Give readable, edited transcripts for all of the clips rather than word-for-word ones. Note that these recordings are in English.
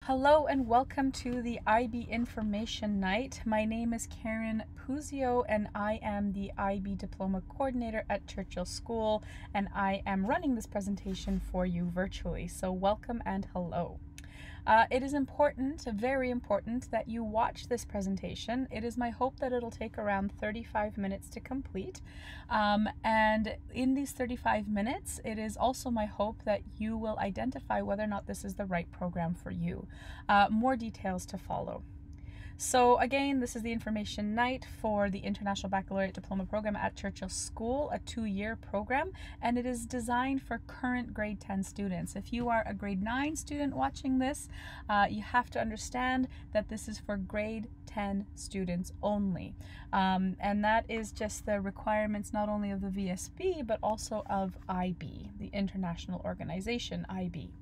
Hello and welcome to the IB Information Night. My name is Karen Puzio and I am the IB Diploma Coordinator at Churchill School, and I am running this presentation for you virtually. So welcome and hello. It is important, very important, that you watch this presentation. It is my hope that it'll take around 35 minutes to complete. And in these 35 minutes, it is also my hope that you will identify whether or not this is the right program for you. More details to follow. So again, this is the information night for the International Baccalaureate Diploma Program at Churchill School, a 2-year program, and it is designed for current grade 10 students. If you are a grade 9 student watching this, you have to understand that this is for grade 10 students only. And that is just the requirements not only of the VSB, but also of IB, the international organization IB.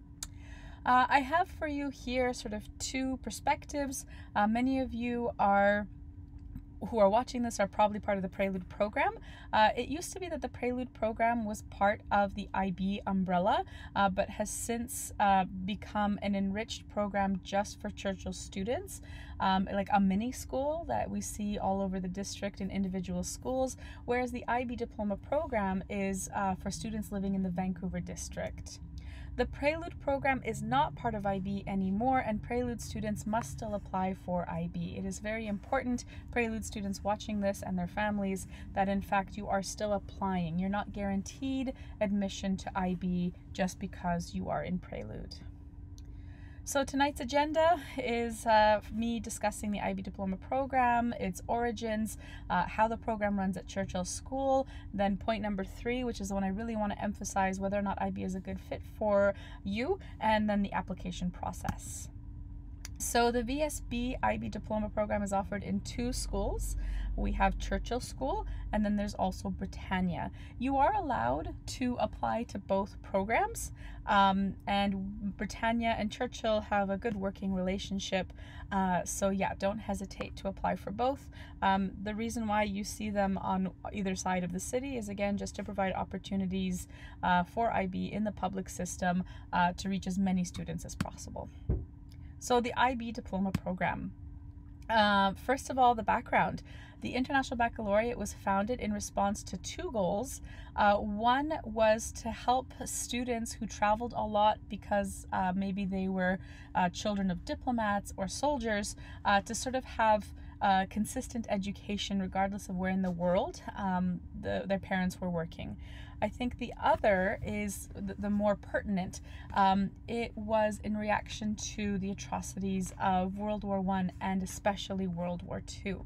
I have for you here sort of two perspectives. Many of you who are watching this are probably part of the Prelude program. It used to be that the Prelude program was part of the IB umbrella, but has since become an enriched program just for Churchill students, like a mini school that we see all over the district in individual schools, whereas the IB diploma program is for students living in the Vancouver district. The Prelude program is not part of IB anymore, and Prelude students must still apply for IB. It is very important, Prelude students watching this and their families, that in fact you are still applying. You're not guaranteed admission to IB just because you are in Prelude. So tonight's agenda is me discussing the IB Diploma Program, its origins, how the program runs at Churchill School, then point number 3, which is the one I really want to emphasize, whether or not IB is a good fit for you, and then the application process. So the VSB IB Diploma Program is offered in 2 schools. We have Churchill School, and then there's also Britannia. You are allowed to apply to both programs, and Britannia and Churchill have a good working relationship. So yeah, don't hesitate to apply for both. The reason why you see them on either side of the city is, again, just to provide opportunities for IB in the public system to reach as many students as possible. So the IB Diploma Program. First of all, the background. The International Baccalaureate was founded in response to 2 goals. One was to help students who traveled a lot because maybe they were children of diplomats or soldiers, to sort of have consistent education regardless of where in the world their parents were working. I think the other is the more pertinent. It was in reaction to the atrocities of World War I and especially World War II.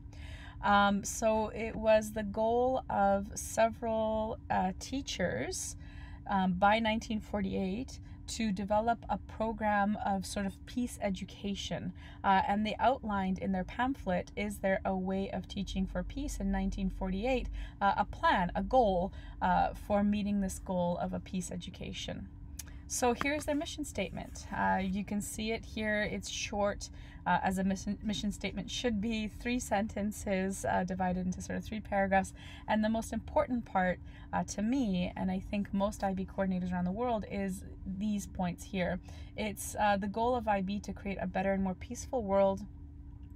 So it was the goal of several teachers by 1948 to develop a program of sort of peace education, and they outlined in their pamphlet, Is There a Way of Teaching for Peace, in 1948, a plan, a goal for meeting this goal of a peace education. So here's their mission statement. You can see it here. It's short, as a mission statement should be, 3 sentences divided into sort of 3 paragraphs. And the most important part to me, and I think most IB coordinators around the world, is these points here. It's the goal of IB to create a better and more peaceful world.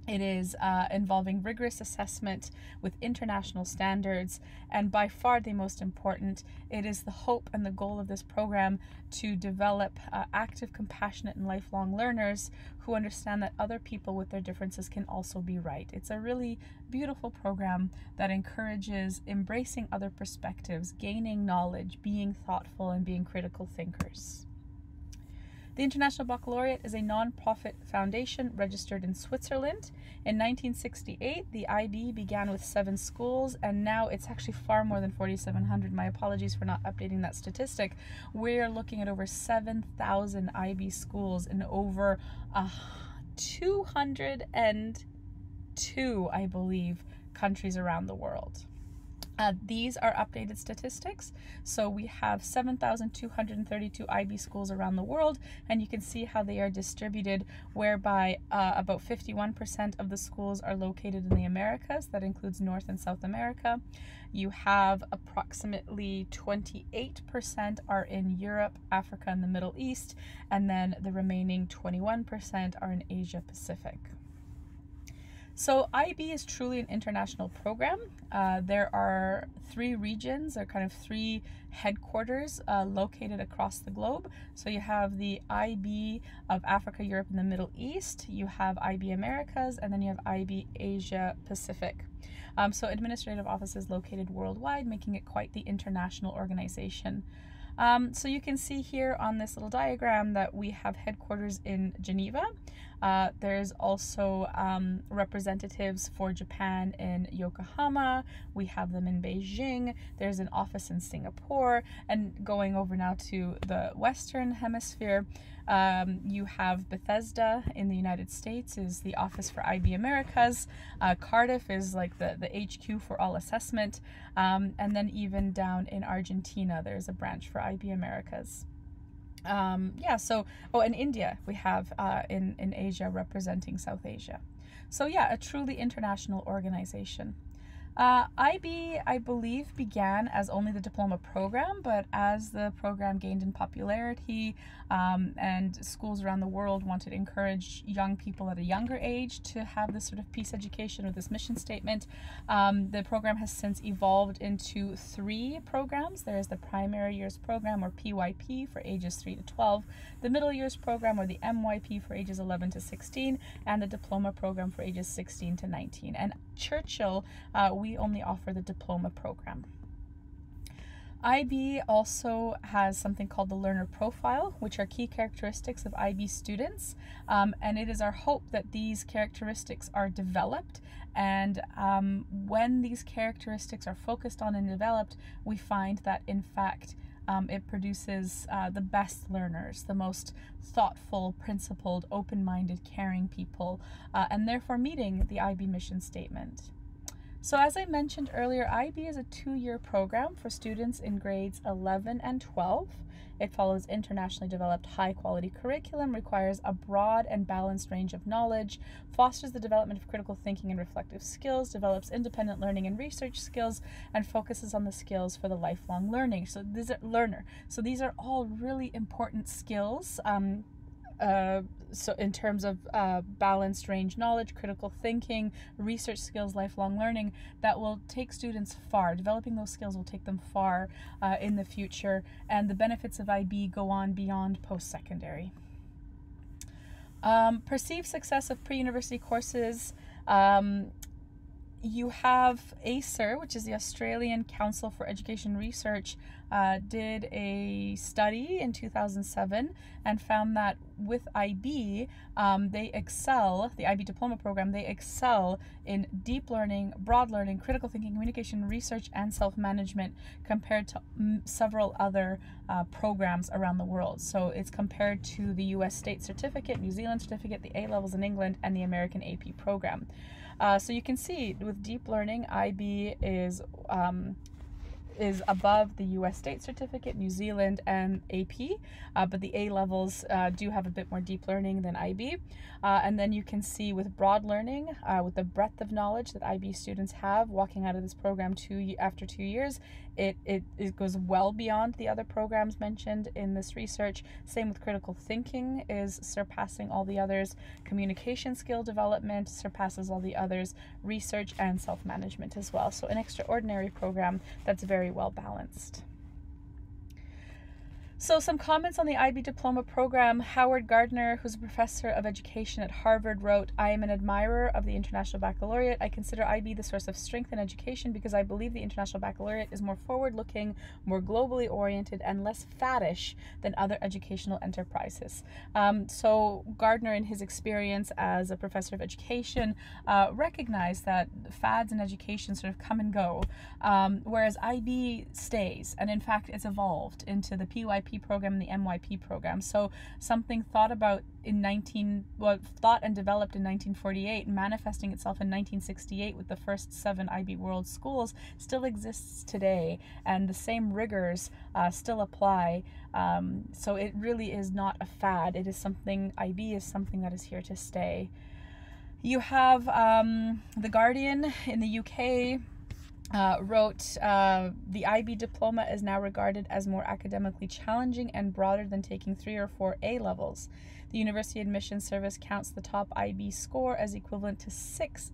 It is involving rigorous assessment with international standards, and by far the most important, it is the hope and the goal of this program to develop active, compassionate, and lifelong learners who understand that other people with their differences can also be right. It's a really beautiful program that encourages embracing other perspectives, gaining knowledge, being thoughtful, and being critical thinkers. The International Baccalaureate is a non-profit foundation registered in Switzerland. In 1968, the IB began with 7 schools, and now it's actually far more than 4,700. My apologies for not updating that statistic. We're looking at over 7,000 IB schools in over 202, I believe, countries around the world. These are updated statistics. So we have 7,232 IB schools around the world, and you can see how they are distributed, whereby about 51% of the schools are located in the Americas. That includes North and South America. You have approximately 28% are in Europe, Africa, and the Middle East, and then the remaining 21% are in Asia Pacific. So IB is truly an international program. There are 3 regions, or kind of 3 headquarters located across the globe. So you have the IB of Africa, Europe, and the Middle East. You have IB Americas, and then you have IB Asia Pacific. So administrative offices located worldwide, making it quite the international organization. So you can see here on this little diagram that we have headquarters in Geneva. There's also representatives for Japan in Yokohama. We have them in Beijing. There's an office in Singapore. And going over now to the Western Hemisphere, you have Bethesda in the United States is the office for IB Americas. Cardiff is like the HQ for all assessment. And then even down in Argentina, there's a branch for IB Americas. And India we have in Asia, representing South Asia. So yeah, a truly international organization. IB, I believe, began as only the diploma program, but as the program gained in popularity and schools around the world wanted to encourage young people at a younger age to have this sort of peace education or this mission statement, the program has since evolved into 3 programs. There is the primary years program, or PYP, for ages 3 to 12, the middle years program, or the MYP, for ages 11 to 16, and the diploma program for ages 16 to 19. And Churchill, we only offer the diploma program. IB also has something called the learner profile, which are key characteristics of IB students, and it is our hope that these characteristics are developed, and when these characteristics are focused on and developed, we find that in fact it produces the best learners, the most thoughtful, principled, open-minded, caring people, and therefore meeting the IB mission statement. So as I mentioned earlier, IB is a 2-year program for students in grades 11 and 12. It follows internationally developed high-quality curriculum, requires a broad and balanced range of knowledge, fosters the development of critical thinking and reflective skills, develops independent learning and research skills, and focuses on the skills for the lifelong learning. So these are all really important skills. So in terms of balanced range knowledge, critical thinking, research skills, lifelong learning, that will take students far. Developing those skills will take them far in the future, and the benefits of IB go on beyond post-secondary. Perceived success of pre-university courses. You have ACER, which is the Australian Council for Education Research, did a study in 2007 and found that with IB, they excel, the IB diploma program, they excel in deep learning, broad learning, critical thinking, communication, research, and self-management compared to several other programs around the world. So it's compared to the US State Certificate, New Zealand Certificate, the A-levels in England, and the American AP program. So you can see with deep learning, IB is above the US State Certificate, New Zealand, and AP, but the A-levels do have a bit more deep learning than IB. And then you can see with broad learning, with the breadth of knowledge that IB students have walking out of this program after 2 years, it goes well beyond the other programs mentioned in this research. Same with critical thinking is surpassing all the others. Communication skill development surpasses all the others. Research and self-management as well. So an extraordinary program that's very well balanced. So some comments on the IB diploma program. Howard Gardner, who's a professor of education at Harvard, wrote, "I am an admirer of the International Baccalaureate. I consider IB the source of strength in education because I believe the International Baccalaureate is more forward-looking, more globally oriented, and less faddish than other educational enterprises." So Gardner, in his experience as a professor of education, recognized that fads in education sort of come and go, whereas IB stays, and in fact it's evolved into the PYP MYP program and the MYP program. So something thought about thought and developed in 1948, manifesting itself in 1968 with the first 7 IB World Schools, still exists today, and the same rigors still apply. So it really is not a fad. It is something, IB is something that is here to stay. You have the Guardian in the UK wrote, the IB diploma is now regarded as more academically challenging and broader than taking 3 or 4 A levels. The University Admissions Service counts the top IB score as equivalent to 6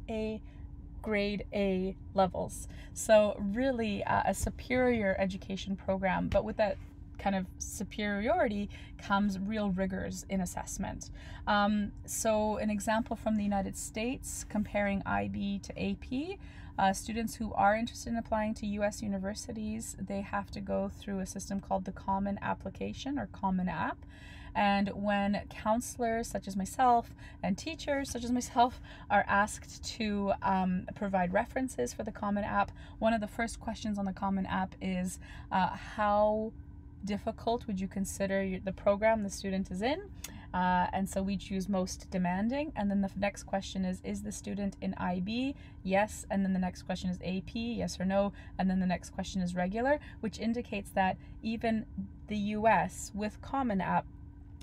grade A levels. So really a superior education program, but with that kind of superiority comes real rigors in assessment. So an example from the United States comparing IB to AP, students who are interested in applying to US universities, they have to go through a system called the Common Application, or Common App. And when counselors such as myself and teachers such as myself are asked to provide references for the Common App, one of the first questions on the Common App is how difficult would you consider the program the student is in? And so we choose most demanding, and then the next question is the student in IB? Yes. And then the next question is AP, yes or no, and then the next question is regular, which indicates that even the US with Common App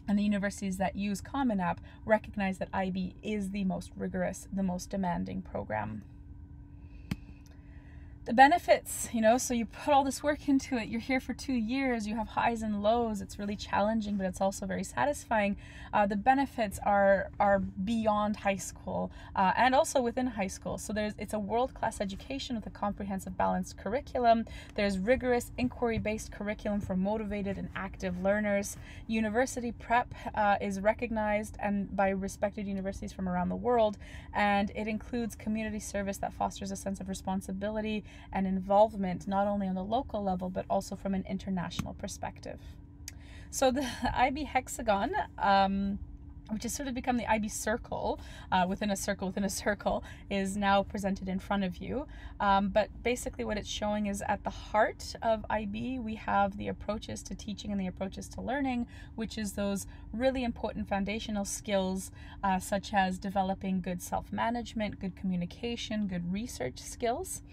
and the universities that use Common App recognize that IB is the most rigorous, the most demanding program. The benefits, so you put all this work into it, you're here for 2 years, you have highs and lows, it's really challenging, but it's also very satisfying. The benefits are beyond high school and also within high school. So it's a world-class education with a comprehensive balanced curriculum. There's rigorous inquiry-based curriculum for motivated and active learners. University prep is recognized and by respected universities from around the world, and it includes community service that fosters a sense of responsibility and involvement, not only on the local level, but also from an international perspective. So the IB hexagon, which has sort of become the IB circle, within a circle within a circle, is now presented in front of you. But basically what it's showing is at the heart of IB, we have the approaches to teaching and the approaches to learning, which is those really important foundational skills, such as developing good self-management, good communication, good research skills.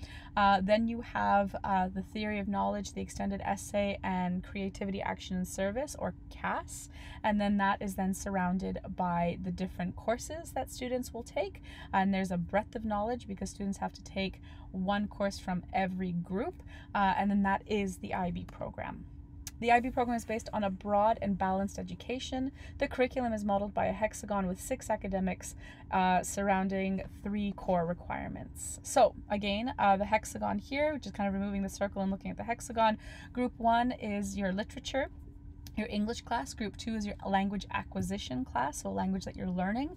Then you have the theory of knowledge, the extended essay, and creativity, action, and service, or CAS. And then that is then surrounded by the different courses that students will take. And there's a breadth of knowledge because students have to take one course from every group. And then that is the IB program. The IB program is based on a broad and balanced education. The curriculum is modeled by a hexagon with 6 academics surrounding 3 core requirements. So again, the hexagon here, which is kind of removing the circle and looking at the hexagon. Group 1 is your literature, your English class. Group 2 is your language acquisition class, so language that you're learning.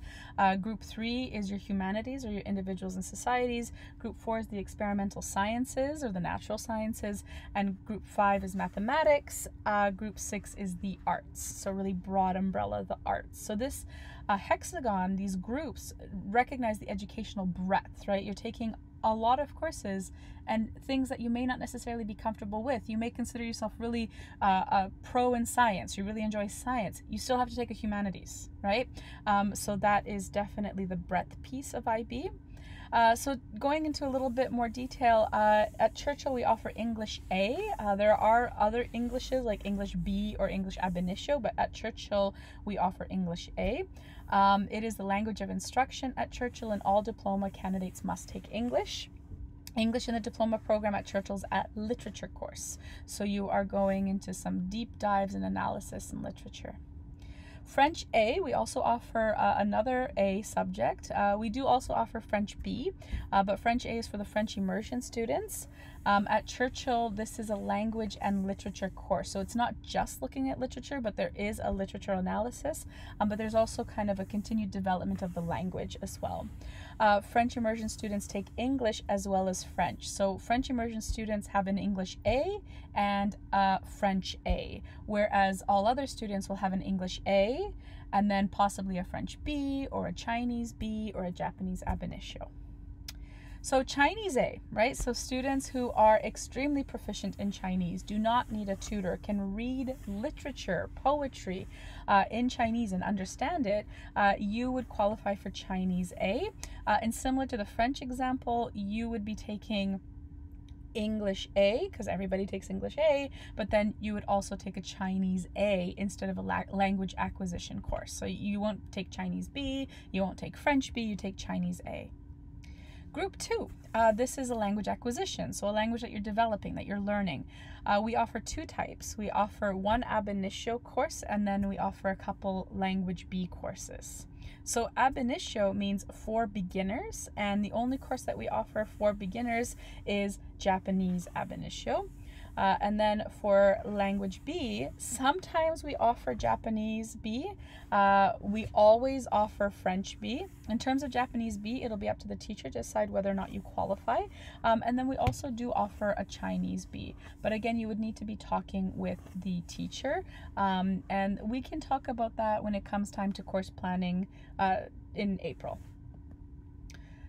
Group 3 is your humanities, or your individuals and societies. Group 4 is the experimental sciences, or the natural sciences. And Group 5 is mathematics. Group 6 is the arts, so really broad umbrella, the arts. So this hexagon, these groups recognize the educational breadth, right? You're taking a lot of courses and things that you may not necessarily be comfortable with. You may consider yourself really a pro in science. You really enjoy science. You still have to take a humanities, right? So that is definitely the breadth piece of IB. So going into a little bit more detail, at Churchill we offer English A. There are other Englishes like English B or English ab initio, but at Churchill we offer English A. It is the language of instruction at Churchill, and all diploma candidates must take English. English in the diploma program at Churchill's at literature course. So you are going into some deep dives and analysis in literature. French A, we also offer another A subject. We do also offer French B, but French A is for the French immersion students. At Churchill, this is a language and literature course. So it's not just looking at literature, but there is a literature analysis, but there's also kind of a continued development of the language as well. French immersion students take English as well as French. So French immersion students have an English A and a French A, whereas all other students will have an English A and then possibly a French B or a Chinese B or a Japanese ab initio. So Chinese A, right? So students who are extremely proficient in Chinese do not need a tutor, can read literature, poetry in Chinese and understand it. You would qualify for Chinese A. And similar to the French example, you would be taking English A, because everybody takes English A, but then you would also take a Chinese A instead of a language acquisition course. So you won't take Chinese B, you won't take French B, you take Chinese A. Group 2, this is a language acquisition, so a language that you're developing, that you're learning. We offer 2 types. We offer one ab initio course, and then we offer a couple language B courses. So ab initio means for beginners, and the only course that we offer for beginners is Japanese ab initio. And then for language B, sometimes we offer Japanese B. We always offer French B. In terms of Japanese B, it'll be up to the teacher to decide whether or not you qualify. And then we also do offer a Chinese B. But again, you would need to be talking with the teacher. And we can talk about that when it comes time to course planning in April.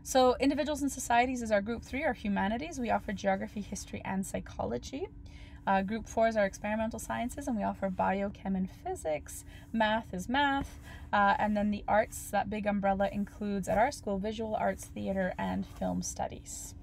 So individuals and societies is our group 3, our humanities. We offer geography, history, and psychology. Group 4 is our experimental sciences, and we offer biochem and physics. Math is math. And then the arts, that big umbrella, includes at our school visual arts, theater, and film studies.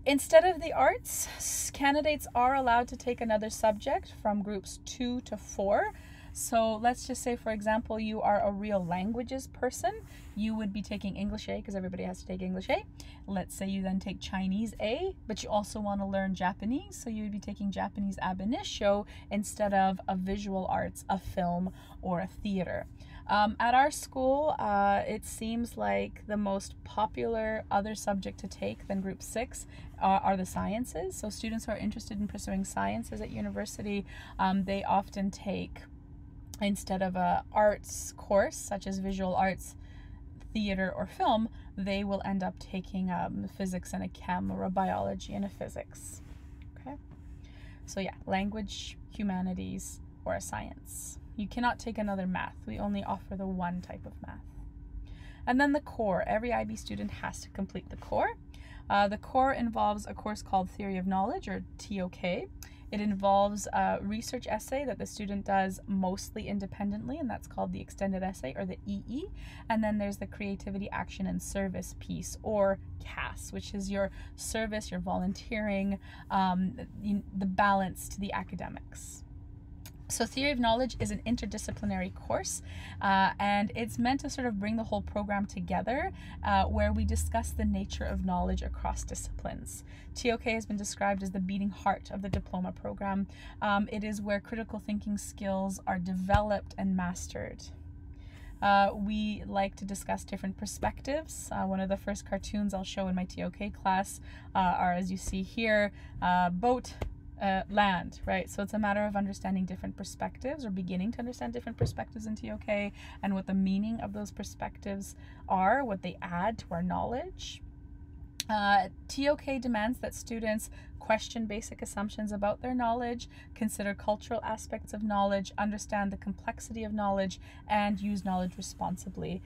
Instead of the arts, candidates are allowed to take another subject from groups 2 to 4. So let's just say, for example, you are a real languages person. You would be taking English A because everybody has to take English A. Let's say you then take Chinese A, but you also want to learn Japanese. So you would be taking Japanese ab initio instead of a visual arts, a film, or a theater. At our school, it seems like the most popular other subject to take than group 6 are the sciences. So students who are interested in pursuing sciences at university, they often take, instead of a arts course such as visual arts, theater, or film, they will end up taking physics and a chem, or a biology and a physics. Okay, so yeah, language, humanities, or a science. You cannot take another math. We only offer the one type of math. And then the core. Every IB student has to complete the core. The core involves a course called Theory of Knowledge, or TOK. It involves a research essay that the student does mostly independently, and that's called the extended essay, or the EE. And then there's the creativity, action, and service piece, or CAS, which is your service, your volunteering, the balance to the academics. So Theory of Knowledge is an interdisciplinary course, and it's meant to sort of bring the whole program together, where we discuss the nature of knowledge across disciplines. TOK has been described as the beating heart of the diploma program. It is where critical thinking skills are developed and mastered. We like to discuss different perspectives. One of the first cartoons I'll show in my TOK class are, as you see here, boat, land, right? So it's a matter of understanding different perspectives, or beginning to understand different perspectives in TOK, and what the meaning of those perspectives are, what they add to our knowledge. TOK demands that students question basic assumptions about their knowledge, consider cultural aspects of knowledge, understand the complexity of knowledge, and use knowledge responsibly.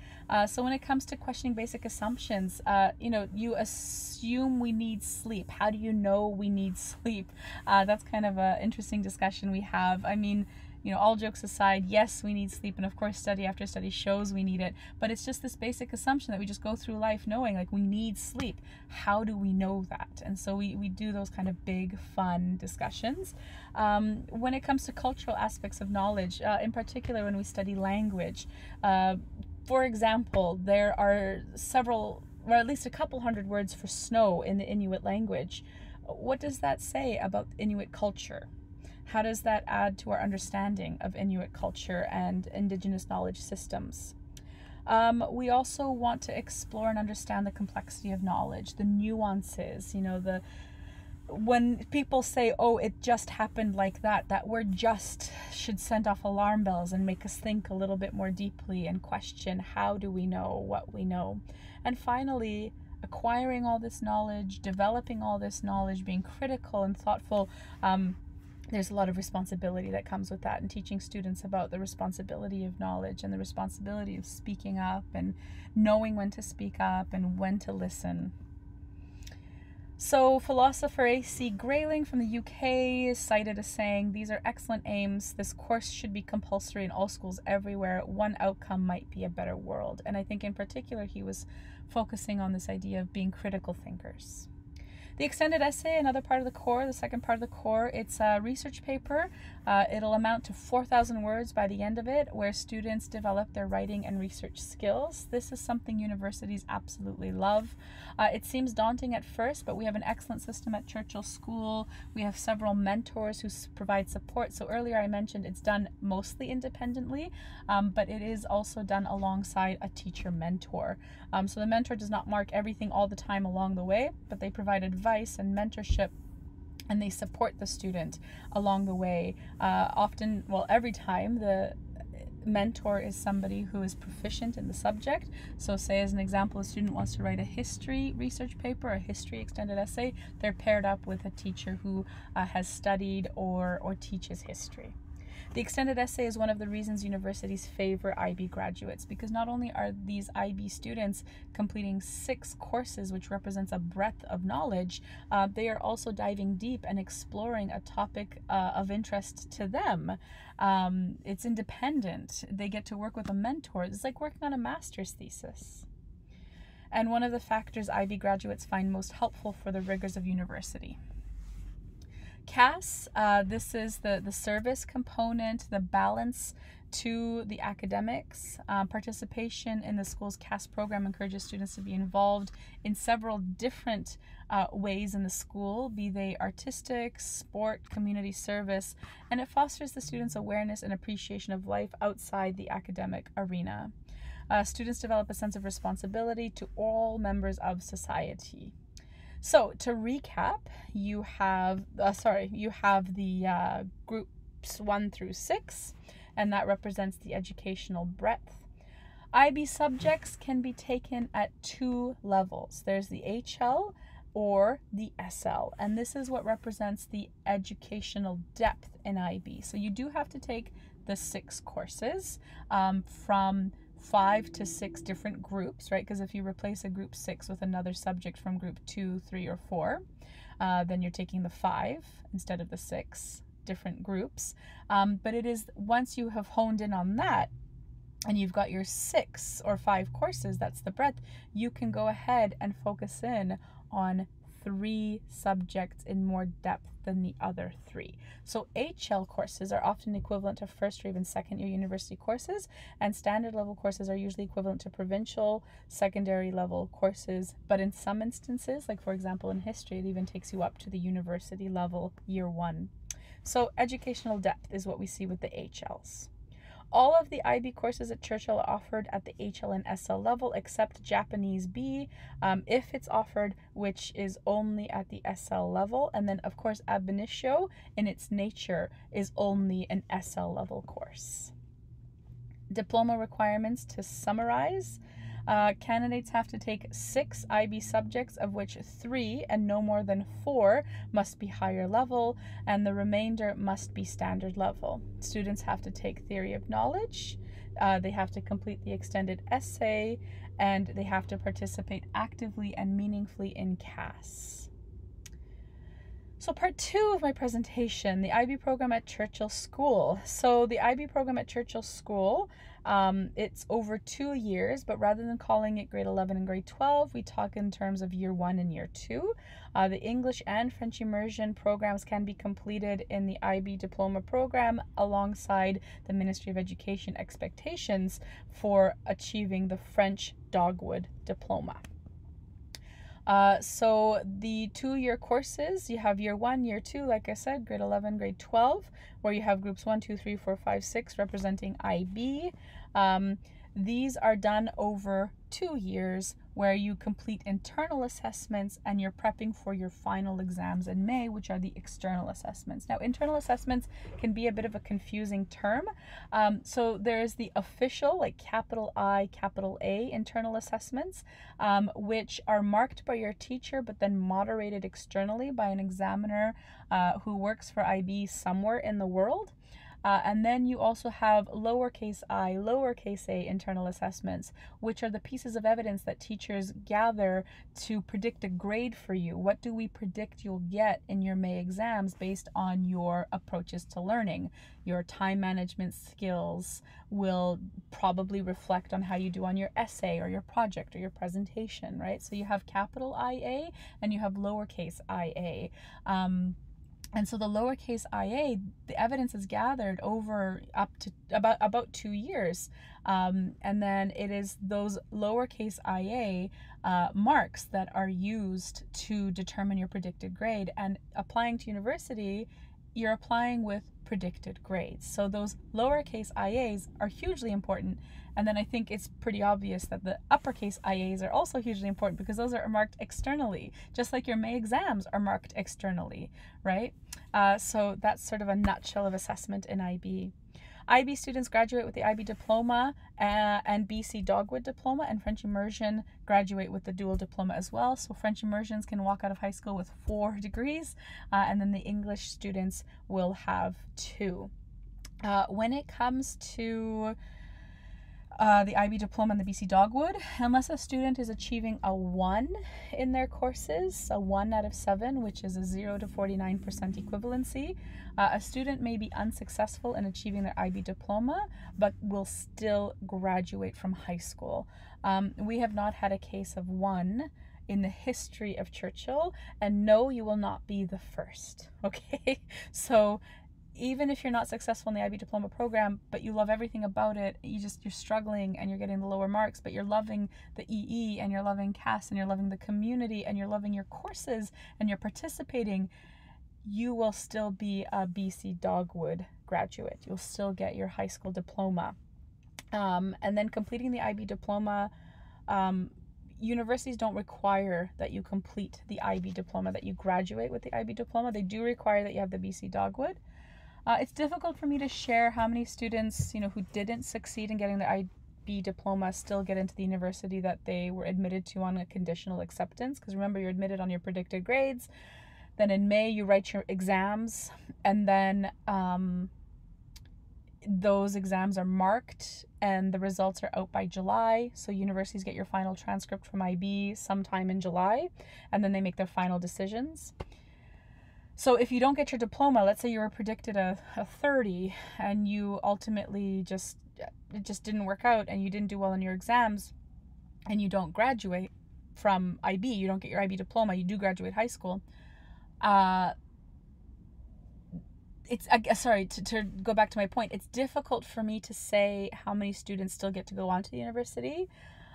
So when it comes to questioning basic assumptions, you assume we need sleep. How do you know we need sleep? That's kind of an interesting discussion we have. I mean, all jokes aside, yes, we need sleep, and of course study after study shows we need it, but it's just this basic assumption that we just go through life knowing, like, we need sleep. How do we know that? And so we do those kind of big, fun discussions. When it comes to cultural aspects of knowledge, in particular when we study language, for example, there are several, or at least a couple hundred words for snow in the Inuit language. What does that say about Inuit culture? How does that add to our understanding of Inuit culture and Indigenous knowledge systems? We also want to explore and understand the complexity of knowledge, the nuances, when people say, oh, it just happened like that, that word just should send off alarm bells and make us think a little bit more deeply and question, how do we know what we know? And finally, acquiring all this knowledge, developing all this knowledge, being critical and thoughtful, there's a lot of responsibility that comes with that, and teaching students about the responsibility of knowledge and the responsibility of speaking up and knowing when to speak up and when to listen. So philosopher A.C. Grayling from the UK is cited as saying, "These are excellent aims. This course should be compulsory in all schools everywhere. One outcome might be a better world." And I think in particular he was focusing on this idea of being critical thinkers. The extended essay, another part of the core, the second part of the core, it's a research paper. It'll amount to 4,000 words by the end of it, where students develop their writing and research skills. This is something universities absolutely love. It seems daunting at first, but we have an excellent system at Churchill School. We have several mentors who provide support. So earlier I mentioned it's done mostly independently, but it is also done alongside a teacher mentor. So the mentor does not mark everything all the time along the way, but they provide advice and mentorship, and they support the student along the way. Often, well, every time, the mentor is somebody who is proficient in the subject. So say, as an example, a student wants to write a history research paper, a history extended essay, they're paired up with a teacher who has studied or teaches history. The extended essay is one of the reasons universities favor IB graduates, because not only are these IB students completing 6 courses, which represents a breadth of knowledge, they are also diving deep and exploring a topic of interest to them. It's independent. They get to work with a mentor. It's like working on a master's thesis. And one of the factors IB graduates find most helpful for the rigors of university. CAS, this is the service component, the balance to the academics. Participation in the school's CAS program encourages students to be involved in several different ways in the school, be they artistic, sport, community service, and it fosters the students' awareness and appreciation of life outside the academic arena. Students develop a sense of responsibility to all members of society. So to recap, you have the groups 1 through 6, and that represents the educational breadth. IB subjects can be taken at 2 levels. There's the HL or the SL, and this is what represents the educational depth in IB. So you do have to take the 6 courses from 5 to 6 different groups, right? Because if you replace a group 6 with another subject from group 2, 3, or 4, then you're taking the 5 instead of the 6 different groups. But it is, once you have honed in on that, and you've got your 6 or 5 courses, that's the breadth, you can go ahead and focus in on 3 subjects in more depth than the other 3. So HL courses are often equivalent to first or even second year university courses, and standard level courses are usually equivalent to provincial secondary level courses, but in some instances, like for example in history, it even takes you up to the university level year 1. So educational depth is what we see with the HLs. All of the IB courses at Churchill are offered at the HL and SL level except Japanese B, if it's offered, which is only at the SL level. And then, of course, Ab initio in its nature is only an SL level course. Diploma requirements to summarize. Candidates have to take 6 IB subjects, of which 3 and no more than 4 must be higher level, and the remainder must be standard level. Students have to take theory of knowledge, they have to complete the extended essay, and they have to participate actively and meaningfully in CAS. So part 2 of my presentation, the IB program at Churchill School. So the IB program at Churchill School, it's over 2 years, but rather than calling it grade 11 and grade 12, we talk in terms of year 1 and year 2. The English and French immersion programs can be completed in the IB diploma program alongside the Ministry of Education expectations for achieving the French Dogwood diploma. So the 2-year courses, you have year 1, year 2, like I said, grade 11, grade 12, where you have groups 1, 2, 3, 4, 5, 6 representing IB. These are done over 2 years where you complete internal assessments and you're prepping for your final exams in May, which are the external assessments. Now, internal assessments can be a bit of a confusing term. So there's the official, like capital I, capital A internal assessments, which are marked by your teacher, but then moderated externally by an examiner who works for IB somewhere in the world. And then you also have lowercase I, lowercase a internal assessments, which are the pieces of evidence that teachers gather to predict a grade for you. What do we predict you'll get in your May exams based on your approaches to learning? Your time management skills will probably reflect on how you do on your essay or your project or your presentation, right? So you have capital IA and you have lowercase ia. And so the lowercase ia, the evidence is gathered over up to about 2 years. And then it is those lowercase ia marks that are used to determine your predicted grade. And applying to university, you're applying with predicted grades. So those lowercase ias are hugely important. And then I think it's pretty obvious that the uppercase ias are also hugely important because those are marked externally, just like your May exams are marked externally, right? So that's sort of a nutshell of assessment in IB. IB students graduate with the IB diploma and BC Dogwood diploma, and French immersion graduate with the dual diploma as well. So French immersions can walk out of high school with 4 degrees, and then the English students will have 2. When it comes to the IB diploma and the BC Dogwood, unless a student is achieving a 1 in their courses, a 1 out of 7, which is a 0 to 49% equivalency, a student may be unsuccessful in achieving their IB diploma, but will still graduate from high school. We have not had a case of 1 in the history of Churchill, and no, you will not be the first, okay? So even if you're not successful in the IB diploma program, but you love everything about it, you're struggling and you're getting the lower marks, but you're loving the EE and you're loving CAS and you're loving the community and you're loving your courses and you're participating, you will still be a BC Dogwood graduate. You'll still get your high school diploma. And then completing the IB diploma, universities don't require that you complete the IB diploma, that you graduate with the IB diploma. They do require that you have the BC Dogwood. It's difficult for me to share how many students, who didn't succeed in getting the IB diploma still get into the university that they were admitted to on a conditional acceptance. Because remember, you're admitted on your predicted grades. Then in May, you write your exams, and then those exams are marked and the results are out by July. So universities get your final transcript from IB sometime in July, and then they make their final decisions. So if you don't get your diploma, let's say you were predicted a 30 and you ultimately it just didn't work out and you didn't do well in your exams and you don't graduate from IB, you don't get your IB diploma, you do graduate high school. To go back to my point, it's difficult for me to say how many students still get to go on to the university.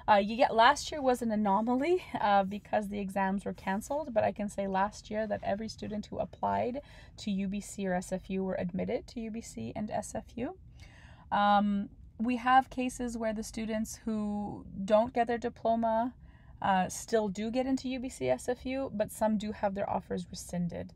Last year was an anomaly because the exams were canceled, but I can say last year that every student who applied to UBC or SFU were admitted to UBC and SFU. We have cases where the students who don't get their diploma still do get into UBC, SFU, but some do have their offers rescinded.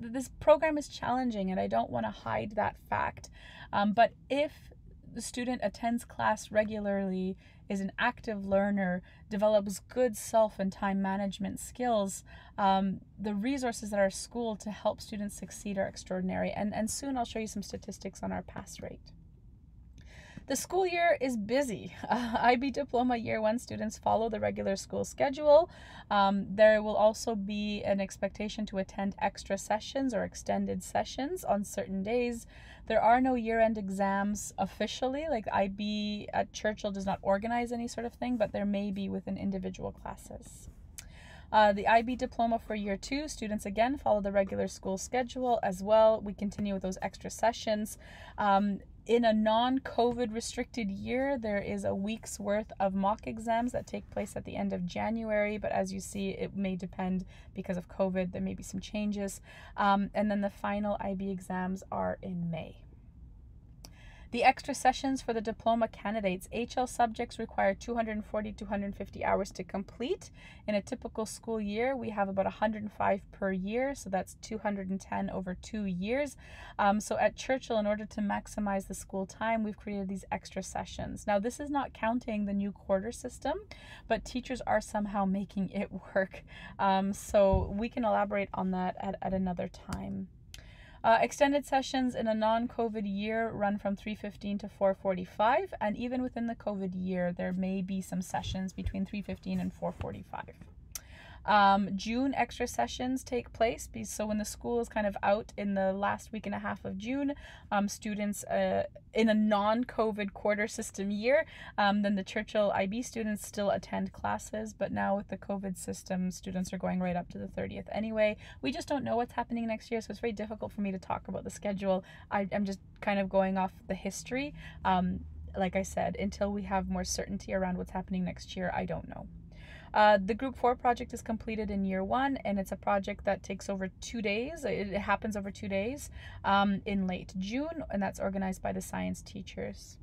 This program is challenging and I don't want to hide that fact. But if the student attends class regularly, is an active learner, develops good self and time management skills, the resources at our school to help students succeed are extraordinary. And soon I'll show you some statistics on our pass rate. The school year is busy. IB Diploma Year 1 students follow the regular school schedule. There will also be an expectation to attend extra sessions or extended sessions on certain days. There are no year-end exams officially, like IB at Churchill does not organize any sort of thing, but there may be within individual classes. The IB Diploma for Year 2, students again follow the regular school schedule as well. We continue with those extra sessions. In a non-COVID restricted year, there is a week's worth of mock exams that take place at the end of January, but as you see, it may depend because of COVID. There may be some changes. And then the final IB exams are in May. The extra sessions for the diploma candidates. HL subjects require 240 to 250 hours to complete. In a typical school year, we have about 105 per year, so that's 210 over 2 years. So at Churchill, in order to maximize the school time, we've created these extra sessions. Now, this is not counting the new quarter system, but teachers are somehow making it work. So we can elaborate on that at another time. Extended sessions in a non-COVID year run from 3:15 to 4:45, and even within the COVID year, there may be some sessions between 3:15 and 4:45. June extra sessions take place, so when the school is kind of out in the last week and a half of June, students in a non-COVID quarter system year, then the Churchill IB students still attend classes, but now with the COVID system, students are going right up to the 30th anyway. We just don't know what's happening next year, so it's very difficult for me to talk about the schedule. I'm just kind of going off the history. Like I said, until we have more certainty around what's happening next year, I don't know. The Group 4 project is completed in year 1, and it's a project that takes over 2 days. It happens over 2 days in late June, and that's organized by the science teachers.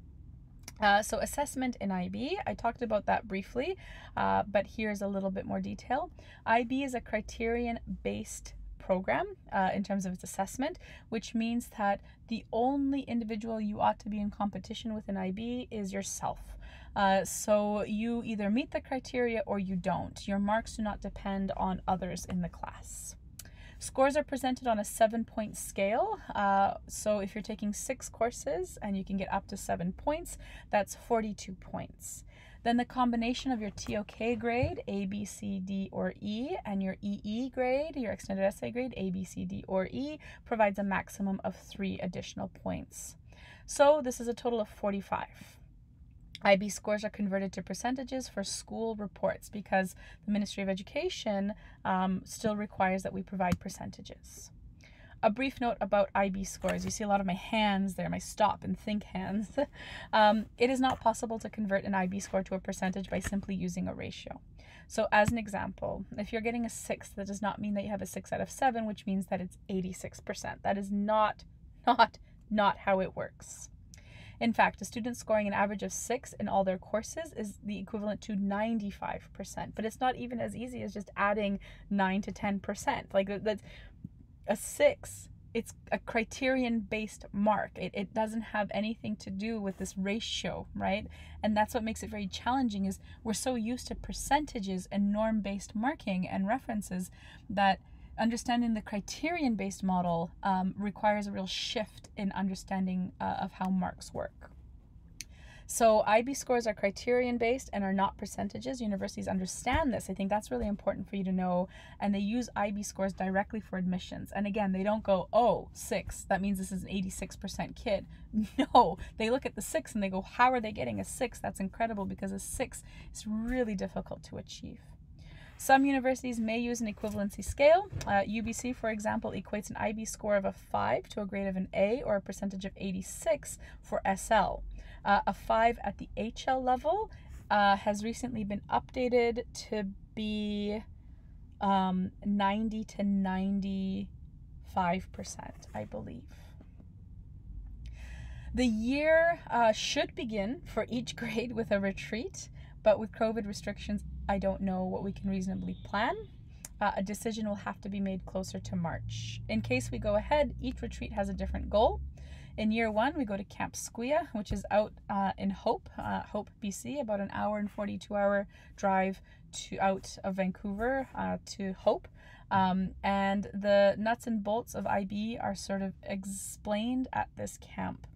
So assessment in IB, I talked about that briefly, but here's a little bit more detail. IB is a criterion-based program in terms of its assessment, which means that the only individual you ought to be in competition with in IB is yourself. So you either meet the criteria or you don't. Your marks do not depend on others in the class. Scores are presented on a 7-point scale. So if you're taking 6 courses and you can get up to 7 points, that's 42 points. Then the combination of your TOK grade, A, B, C, D, or E, and your EE grade, your extended essay grade, A, B, C, D, or E, provides a maximum of 3 additional points. So this is a total of 45. IB scores are converted to percentages for school reports because the Ministry of Education still requires that we provide percentages. A brief note about IB scores. You see a lot of my hands there, my stop and think hands. It is not possible to convert an IB score to a percentage by simply using a ratio. So as an example, if you're getting a 6, that does not mean that you have a 6 out of 7, which means that it's 86%. That is not how it works. In fact, a student scoring an average of 6 in all their courses is the equivalent to 95%, but it's not even as easy as just adding 9 to 10%. Like that's a 6, it's a criterion-based mark. It doesn't have anything to do with this ratio, right? And that's what makes it very challenging is we're so used to percentages and norm-based marking and references that understanding the criterion-based model requires a real shift in understanding of how marks work. So IB scores are criterion-based and are not percentages. Universities understand this. I think that's really important for you to know. And they use IB scores directly for admissions. And again, they don't go, oh, 6, that means this is an 86% kid. No, they look at the 6 and they go, how are they getting a 6? That's incredible because a 6 is really difficult to achieve. Some universities may use an equivalency scale. UBC, for example, equates an IB score of a 5 to a grade of an A or a percentage of 86 for SL. A 5 at the HL level has recently been updated to be 90 to 95%, I believe. The year should begin for each grade with a retreat, but with COVID restrictions, I don't know what we can reasonably plan. A decision will have to be made closer to March. In case we go ahead, each retreat has a different goal. In year 1, we go to Camp Squia, which is out in Hope, BC, about an hour and 42-hour drive out of Vancouver to Hope. And the nuts and bolts of IB are sort of explained at this camp.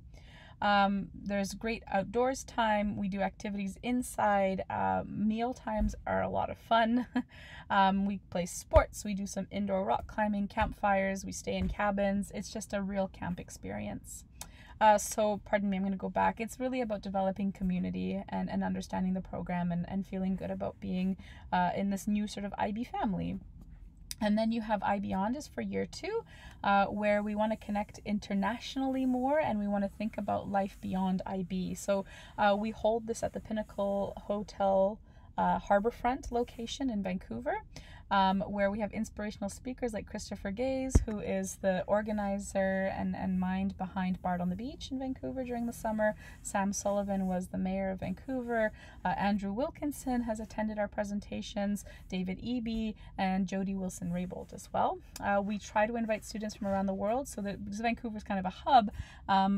There's great outdoors time. We do activities inside. Meal times are a lot of fun. We play sports. We do some indoor rock climbing, campfires. We stay in cabins. It's just a real camp experience. So, pardon me, I'm going to go back. It's really about developing community and understanding the program and feeling good about being in this new sort of IB family. And then you have iBeyond is for year 2, where we want to connect internationally more and we want to think about life beyond IB. So we hold this at the Pinnacle Hotel Harbourfront location in Vancouver. where we have inspirational speakers like Christopher Gaze, who is the organizer and mind behind Bard on the Beach in Vancouver during the summer. Sam Sullivan was the mayor of Vancouver. Andrew Wilkinson has attended our presentations, David Eby, and Jody Wilson-Raybould as well. We try to invite students from around the world, so that because Vancouver is kind of a hub,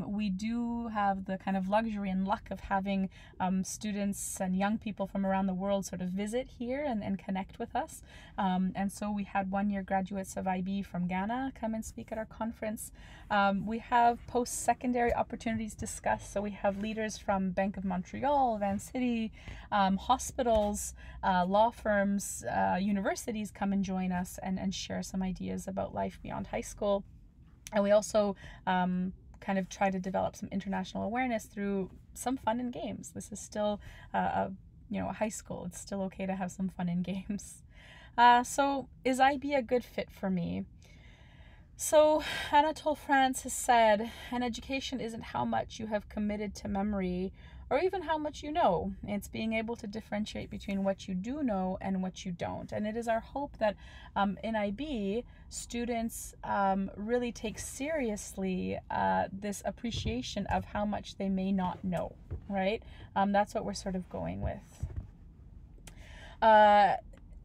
we do have the kind of luxury and luck of having students and young people from around the world sort of visit here and connect with us. And so we had one-year graduates of IB from Ghana come and speak at our conference. We have post-secondary opportunities discussed. So we have leaders from Bank of Montreal, Vancity, hospitals, law firms, universities come and join us and share some ideas about life beyond high school. And we also kind of try to develop some international awareness through some fun and games. This is still a high school. It's still okay to have some fun and games. So is IB a good fit for me? So Anatole France has said, an education isn't how much you have committed to memory or even how much you know. It's being able to differentiate between what you do know and what you don't. And it is our hope that in IB, students really take seriously this appreciation of how much they may not know, right? That's what we're sort of going with.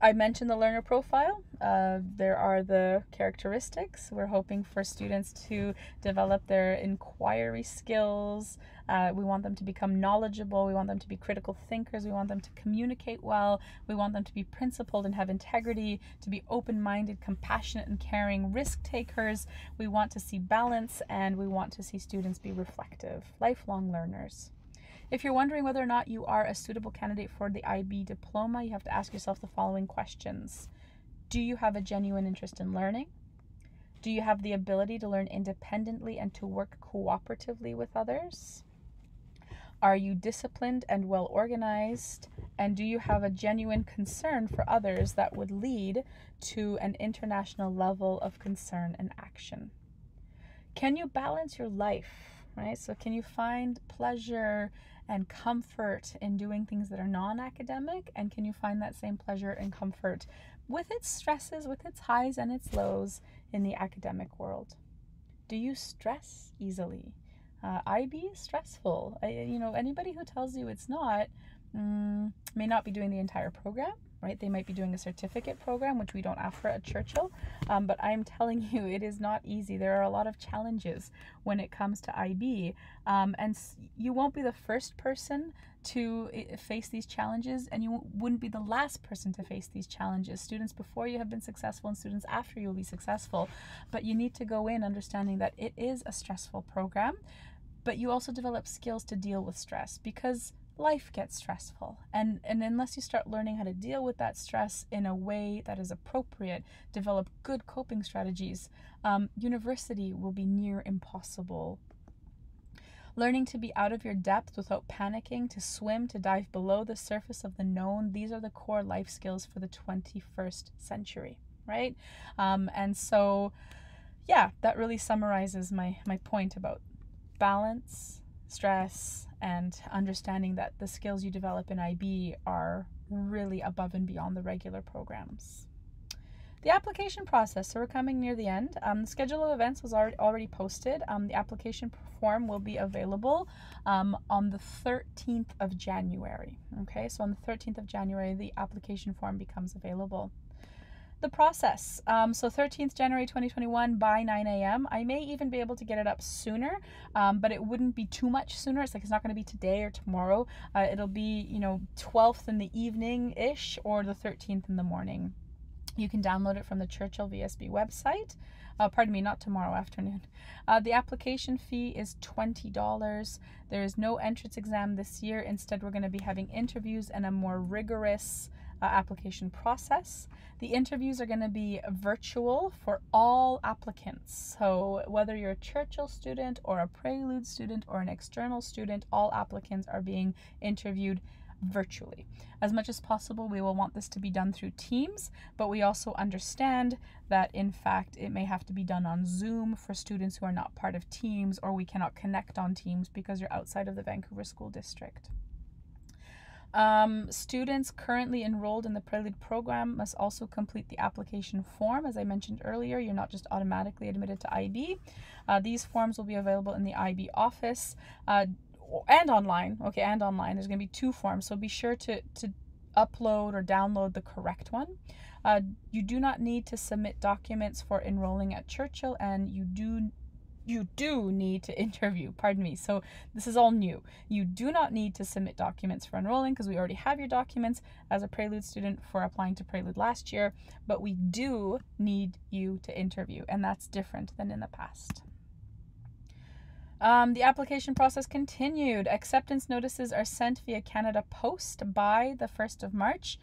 I mentioned the learner profile. There are the characteristics. We're hoping for students to develop their inquiry skills. We want them to become knowledgeable. We want them to be critical thinkers. We want them to communicate well. We want them to be principled and have integrity, to be open-minded, compassionate, and caring, risk takers. We want to see balance, and we want to see students be reflective, lifelong learners. If you're wondering whether or not you are a suitable candidate for the IB diploma, you have to ask yourself the following questions. Do you have a genuine interest in learning? Do you have the ability to learn independently and to work cooperatively with others? Are you disciplined and well organized? And do you have a genuine concern for others that would lead to an international level of concern and action? Can you balance your life, right? So can you find pleasure and comfort in doing things that are non-academic? And can you find that same pleasure and comfort with its stresses, with its highs and its lows in the academic world? Do you stress easily? IB is stressful. Anybody who tells you it's not may not be doing the entire program, right? They might be doing a certificate program, which we don't offer at Churchill, but I'm telling you, it is not easy. There are a lot of challenges when it comes to IB, and you won't be the first person to face these challenges, and you wouldn't be the last person to face these challenges. Students before you have been successful and students after you will be successful, but you need to go in understanding that it is a stressful program, but you also develop skills to deal with stress because life gets stressful, and unless you start learning how to deal with that stress in a way that is appropriate, develop good coping strategies, university will be near impossible. Learning to be out of your depth without panicking, to swim, to dive below the surface of the known, these are the core life skills for the 21st century, right? And so, yeah, that really summarizes my point about balance, stress, and understanding that the skills you develop in IB are really above and beyond the regular programs. The application process, so we're coming near the end. The schedule of events was already posted. The application form will be available on the 13th of January. Okay, so on the 13th of January, the application form becomes available. The process, so 13th January 2021 by 9 a.m. I may even be able to get it up sooner, but it wouldn't be too much sooner. It's not going to be today or tomorrow. It'll be 12th in the evening-ish or the 13th in the morning. You can download it from the Churchill VSB website. Pardon me, not tomorrow afternoon. The application fee is $20. There is no entrance exam this year. Instead, we're going to be having interviews and a more rigorous application process. The interviews are going to be virtual for all applicants. So whether you're a Churchill student or a Prelude student or an external student, all applicants are being interviewed virtually. As much as possible, we will want this to be done through Teams, but we also understand that in fact it may have to be done on Zoom for students who are not part of Teams, or we cannot connect on Teams because you're outside of the Vancouver School District. Students currently enrolled in the Prelude program must also complete the application form. As I mentioned earlier, you're not just automatically admitted to IB. These forms will be available in the IB office and online. Okay, and online. There's going to be 2 forms, so be sure to upload or download the correct one. You do not need to submit documents for enrolling at Churchill, and you do need to interview, pardon me. So this is all new. You do not need to submit documents for enrolling because we already have your documents as a Prelude student for applying to Prelude last year, but we do need you to interview, and that's different than in the past. The application process continued. Acceptance notices are sent via Canada Post by the 1st of March.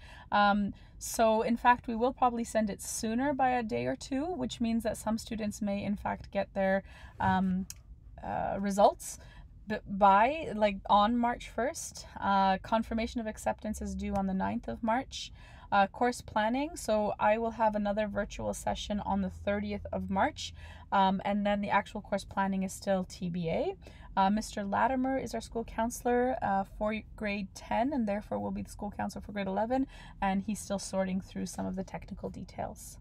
So in fact, we will probably send it sooner by a day or 2, which means that some students may in fact get their results on March 1st. Confirmation of acceptance is due on the 9th of March. Course planning, so I will have another virtual session on the 30th of March, and then the actual course planning is still TBA. Mr. Latimer is our school counselor for grade 10, and therefore will be the school counselor for grade 11, and he's still sorting through some of the technical details.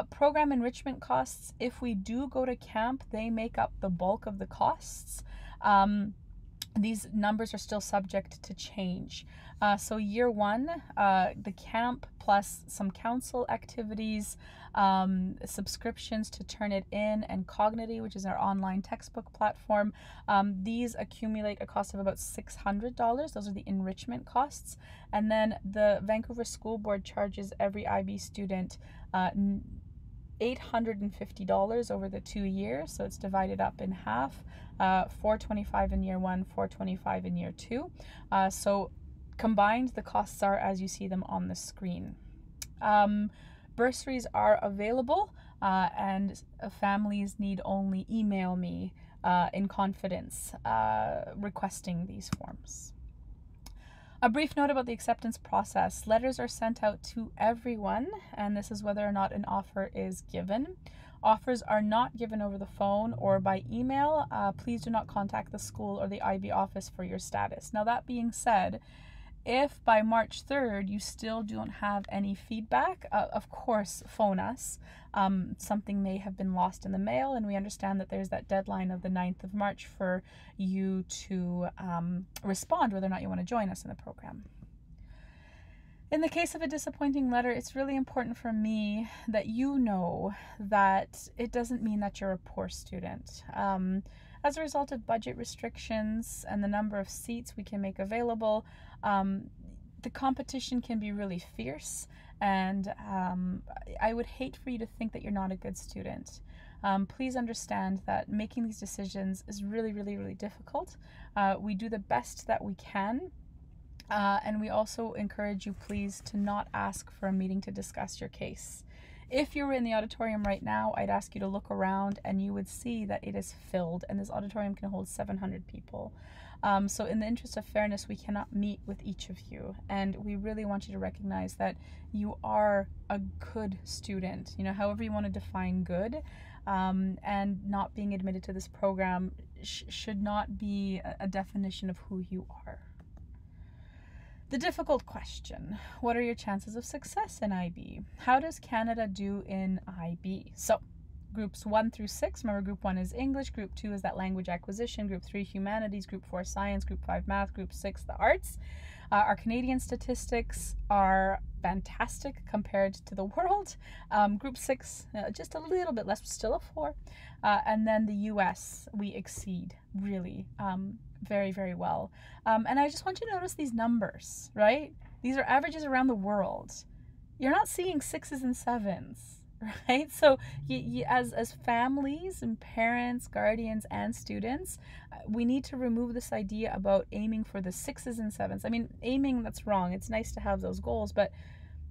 Program enrichment costs, if we do go to camp, they make up the bulk of the costs. These numbers are still subject to change. So year 1, the camp plus some council activities, subscriptions to Turnitin and Cognity, which is our online textbook platform. These accumulate a cost of about $600. Those are the enrichment costs. And then the Vancouver School Board charges every IB student $850 over the 2 years, so it's divided up in half. $425 in year 1, $425 in year 2. So combined, the costs are as you see them on the screen. Bursaries are available, and families need only email me in confidence requesting these forms. A brief note about the acceptance process. Letters are sent out to everyone, and this is whether or not an offer is given. Offers are not given over the phone or by email. Please do not contact the school or the IB office for your status. Now, that being said, if by March 3rd you still don't have any feedback, of course, phone us. Something may have been lost in the mail, and we understand that there's that deadline of the 9th of March for you to respond whether or not you want to join us in the program. In the case of a disappointing letter, it's really important for me that you know that it doesn't mean that you're a poor student. As a result of budget restrictions and the number of seats we can make available, the competition can be really fierce, and I would hate for you to think that you're not a good student. Please understand that making these decisions is really, really, really difficult. We do the best that we can. And we also encourage you, please, to not ask for a meeting to discuss your case. If you were in the auditorium right now, I'd ask you to look around and you would see that it is filled, and this auditorium can hold 700 people. So in the interest of fairness, we cannot meet with each of you, and we really want you to recognize that you are a good student, however you want to define good, and not being admitted to this program should not be a definition of who you are. The difficult question: what are your chances of success in IB? How does Canada do in IB? So, groups 1 through 6, remember group 1 is English, group 2 is that language acquisition, group 3 humanities, group 4 science, group 5 math, group 6 the arts. Our Canadian statistics are fantastic compared to the world. Group 6, just a little bit less, still a 4. And then the US, we exceed really very, very well. And I just want you to notice these numbers, right? These are averages around the world. You're not seeing 6s and 7s, right? So as families and parents, guardians, and students, we need to remove this idea about aiming for the 6s and 7s. I mean, aiming, that's wrong. It's nice to have those goals, but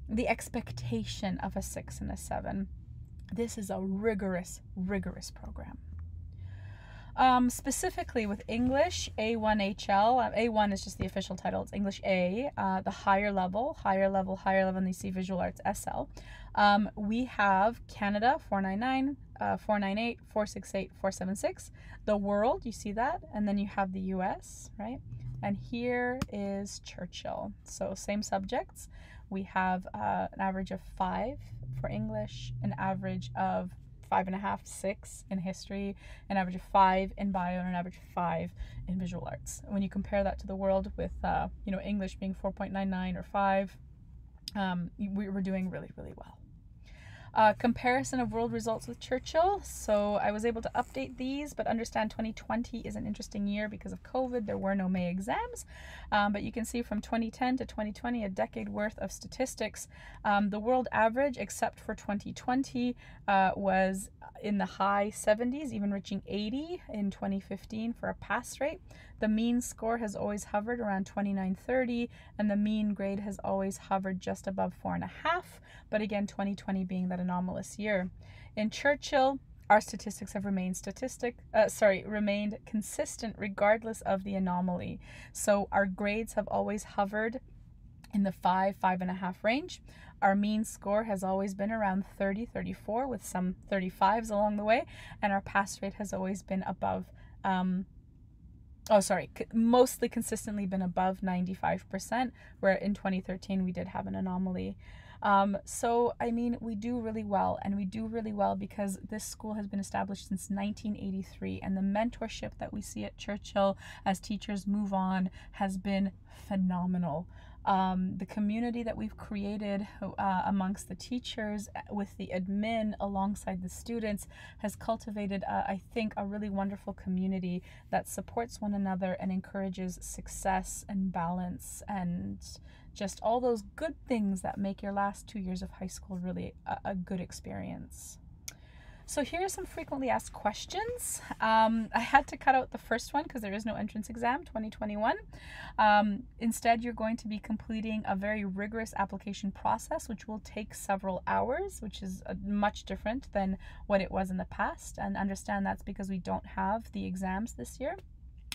the expectation of a 6 and a 7, this is a rigorous, rigorous program. Specifically with English, A1HL, A1 is just the official title, it's English A, the higher level, and you see Visual Arts SL. We have Canada 499, 498, 468, 476. The world, you see that? And then you have the US, right? And here is Churchill. So same subjects. We have an average of 5 for English, an average of 5.5, 6 in history, an average of 5 in bio, and an average of 5 in visual arts. When you compare that to the world with, English being 4.99 or 5, we were doing really, really well. Comparison of world results with Churchill. So I was able to update these, but understand 2020 is an interesting year because of COVID. There were no May exams, but you can see from 2010 to 2020, a decade worth of statistics. The world average, except for 2020, was in the high 70s, even reaching 80 in 2015 for a pass rate. The mean score has always hovered around 2930, and the mean grade has always hovered just above 4.5, but again, 2020 being that anomalous year. In Churchill, our statistics have remained consistent regardless of the anomaly. So our grades have always hovered in the 5.5 range. Our mean score has always been around 30, 34 with some 35s along the way, and our pass rate has always been above mostly consistently been above 95%, where in 2013 we did have an anomaly. So, I mean, we do really well, and we do really well because this school has been established since 1983, and the mentorship that we see at Churchill as teachers move on has been phenomenal. The community that we've created amongst the teachers with the admin alongside the students has cultivated, I think, a really wonderful community that supports one another and encourages success and balance and just all those good things that make your last 2 years of high school really a good experience. So here are some frequently asked questions. I had to cut out the first one because there is no entrance exam 2021. Instead, you're going to be completing a very rigorous application process, which will take several hours, which is much different than what it was in the past. And understand that's because we don't have the exams this year.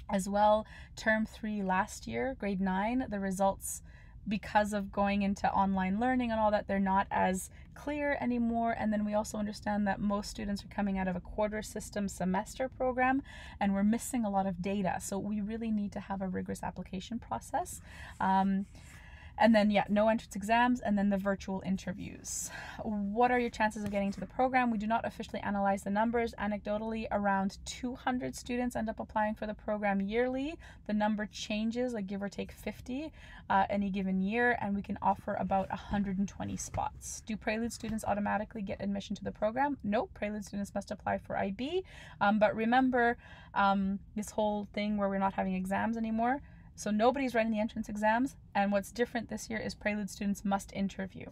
As well, term 3 last year, grade 9, the results, because of going into online learning and all that, they're not as clear anymore. And then we also understand that most students are coming out of a quarter system semester program, and we're missing a lot of data. So we really need to have a rigorous application process. And then, no entrance exams, and then the virtual interviews. What are your chances of getting to the program? We do not officially analyze the numbers. Anecdotally, around 200 students end up applying for the program yearly. The number changes, like give or take 50 any given year, and we can offer about 120 spots. Do Prelude students automatically get admission to the program? Nope, Prelude students must apply for IB. But remember this whole thing where we're not having exams anymore. So nobody's writing the entrance exams, and what's different this year is Prelude students must interview.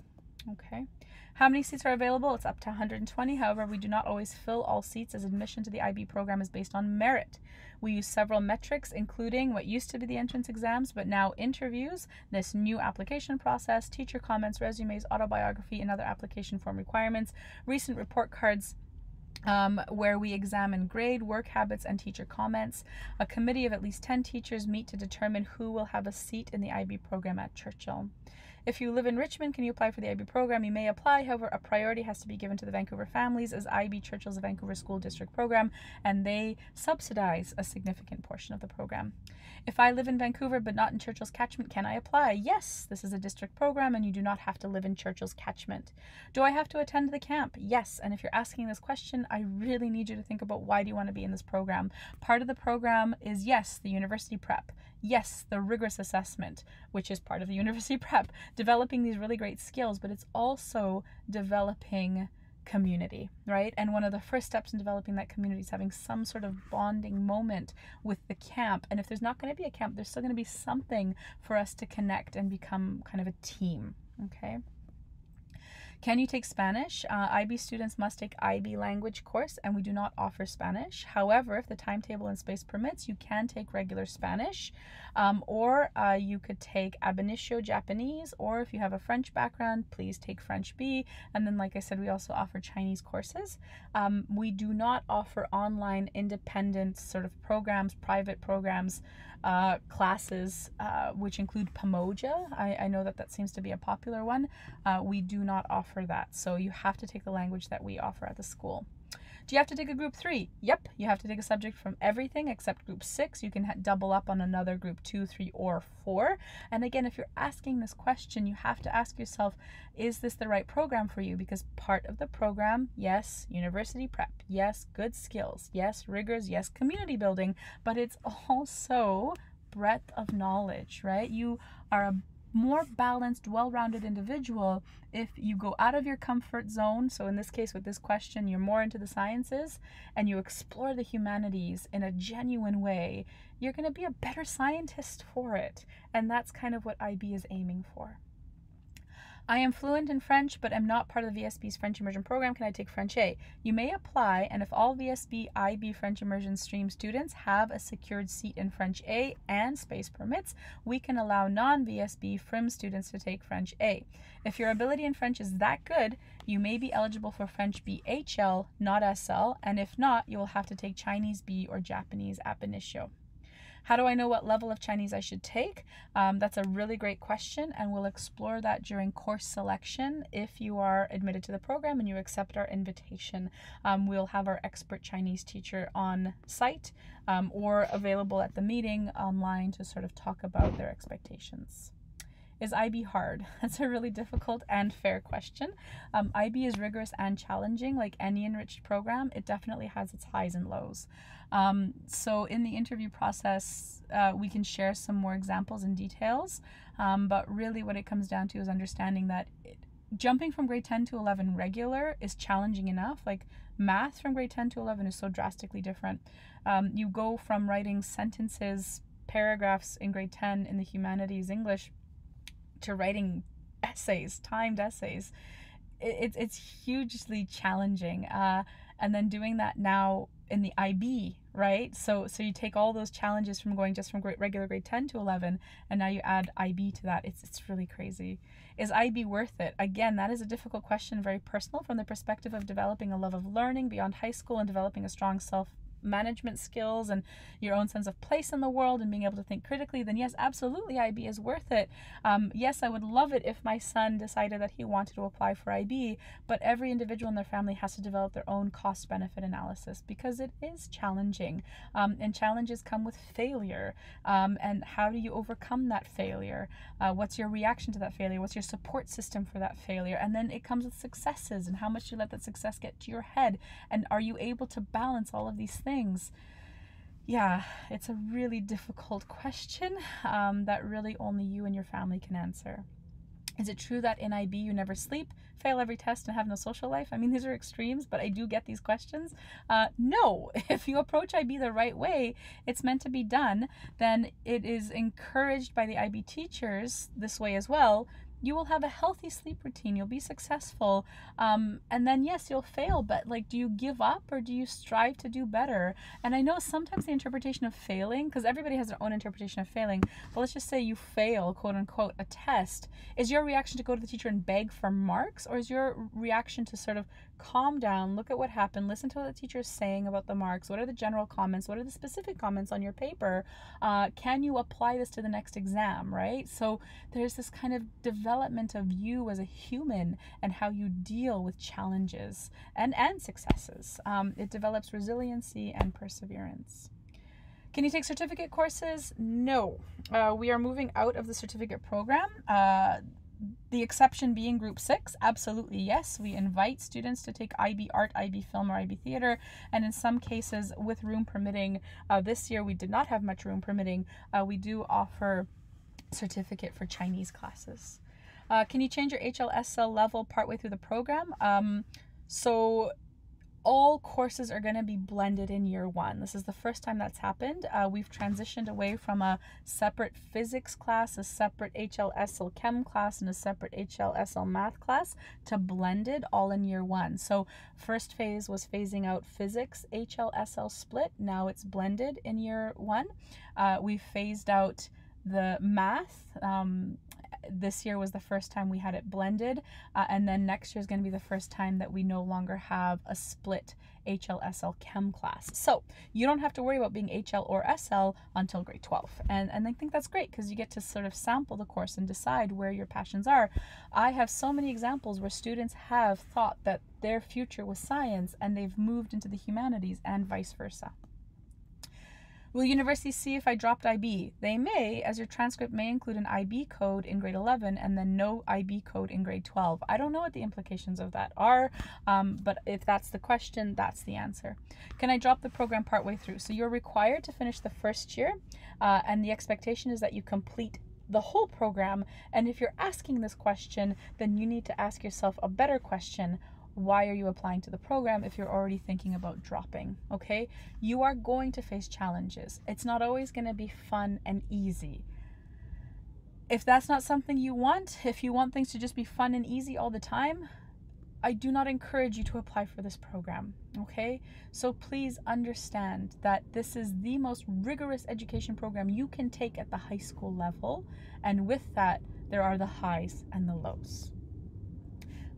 Okay. How many seats are available? It's up to 120. However, we do not always fill all seats, as admission to the IB program is based on merit. We use several metrics, including what used to be the entrance exams, but now interviews, this new application process, teacher comments, resumes, autobiography, and other application form requirements, recent report cards, where we examine grade, work habits, and teacher comments. A committee of at least 10 teachers meet to determine who will have a seat in the IB program at Churchill. If you live in Richmond, can you apply for the IB program? You may apply, however, a priority has to be given to the Vancouver families, as IB Churchill is a Vancouver School District program, and they subsidize a significant portion of the program. If I live in Vancouver but not in Churchill's catchment, can I apply? Yes, this is a district program and you do not have to live in Churchill's catchment. Do I have to attend the camp? Yes, and if you're asking this question, I really need you to think about, why do you want to be in this program? Part of the program is, yes, the university prep. Yes, the rigorous assessment, which is part of the university prep, developing these really great skills, but it's also developing community, right? And one of the first steps in developing that community is having some sort of bonding moment with the camp. And if there's not going to be a camp, there's still going to be something for us to connect and become kind of a team, okay? Can you take Spanish? IB students must take IB language course, and we do not offer Spanish. However, if the timetable and space permits, you can take regular Spanish, or you could take Ab initio Japanese, or if you have a French background, please take French B. And then, like I said, we also offer Chinese courses. We do not offer online independent sort of programs, private programs, classes, which include Pamoja. I know that seems to be a popular one. We do not offer that, so you have to take the language that we offer at the school. Do you have to take a group 3? Yep, you have to take a subject from everything except group 6. You can double up on another group 2, 3, or 4. And again, if you're asking this question, you have to ask yourself, is this the right program for you? Because part of the program, yes, university prep, yes, good skills, yes, rigors, yes, community building, but it's also breadth of knowledge, right? You are a more balanced, well-rounded individual if you go out of your comfort zone. So in this case, with this question, you're more into the sciences and you explore the humanities in a genuine way. You're going to be a better scientist for it. And that's kind of what IB is aiming for. I am fluent in French, but am not part of the VSB's French Immersion program. Can I take French A? You may apply, and if all VSB IB French Immersion stream students have a secured seat in French A and space permits, we can allow non-VSB FRIM students to take French A. If your ability in French is that good, you may be eligible for French B HL, not SL, and if not, you will have to take Chinese B or Japanese ab initio. How do I know what level of Chinese I should take? That's a really great question, and we'll explore that during course selection. If you are admitted to the program and you accept our invitation, we'll have our expert Chinese teacher on site or available at the meeting online to sort of talk about their expectations. Is IB hard? That's a really difficult and fair question. IB is rigorous and challenging. Like any enriched program, it definitely has its highs and lows. So in the interview process, we can share some more examples and details, but really what it comes down to is understanding that jumping from grade 10 to 11 regular is challenging enough. Like math from grade 10 to 11 is so drastically different. You go from writing sentences, paragraphs in grade 10 in the humanities English to writing essays, timed essays. It's hugely challenging. And then doing that now in the IB, right? So you take all those challenges from going just from regular grade 10 to 11, and now you add IB to that. It's really crazy. Is IB worth it? Again, that is a difficult question, very personal from the perspective of developing a love of learning beyond high school and developing a strong self-management skills and your own sense of place in the world and being able to think critically. Then yes, absolutely, IB is worth it. Yes, I would love it if my son decided that he wanted to apply for IB, but every individual in their family has to develop their own cost-benefit analysis because it is challenging, and challenges come with failure. And how do you overcome that failure? What's your reaction to that failure? What's your support system for that failure? And then it comes with successes, and how much you let that success get to your head, and are you able to balance all of these things? Yeah, it's a really difficult question that really only you and your family can answer. Is it true that in IB you never sleep, fail every test, and have no social life? I mean, these are extremes, but I do get these questions. No, if you approach IB the right way, it's meant to be done, then it is encouraged by the IB teachers this way as well. You will have a healthy sleep routine. You'll be successful. And then, yes, you'll fail, but like, do you give up or do you strive to do better? And I know sometimes the interpretation of failing, because everybody has their own interpretation of failing, but let's just say you fail, quote unquote, a test. Is your reaction to go to the teacher and beg for marks, or is your reaction to sort of calm down, look at what happened, listen to what the teacher is saying about the marks? What are the general comments? What are the specific comments on your paper? Can you apply this to the next exam, right? So there's this kind of development of you as a human and how you deal with challenges and successes. It develops resiliency and perseverance. Can you take certificate courses? No. We are moving out of the certificate program. The exception being group 6, absolutely yes. We invite students to take IB Art, IB Film, or IB Theater, and in some cases, with room permitting, this year we did not have much room permitting, we do offer certificate for Chinese classes. Can you change your HLSL level partway through the program? So all courses are going to be blended in year 1. This is the first time that's happened. We've transitioned away from a separate physics class, a separate HLSL chem class, and a separate HLSL math class to blended all in year 1. So first phase was phasing out physics HLSL split. Now it's blended in year 1. We phased out the math this year was the first time we had it blended, and then next year is going to be the first time that we no longer have a split HL/SL Chem class. So you don't have to worry about being HL or SL until grade 12. And I think that's great because you get to sort of sample the course and decide where your passions are. I have so many examples where students have thought that their future was science and they've moved into the humanities and vice versa. Will universities see if I dropped IB? They may, as your transcript may include an IB code in grade 11 and then no IB code in grade 12. I don't know what the implications of that are, but if that's the question, that's the answer. Can I drop the program partway through? So you're required to finish the first year, and the expectation is that you complete the whole program. And if you're asking this question, then you need to ask yourself a better question. Why are you applying to the program if you're already thinking about dropping? Okay, you are going to face challenges. It's not always going to be fun and easy. If that's not something you want, if you want things to just be fun and easy all the time, I do not encourage you to apply for this program. Okay, so please understand that this is the most rigorous education program you can take at the high school level, and with that there are the highs and the lows.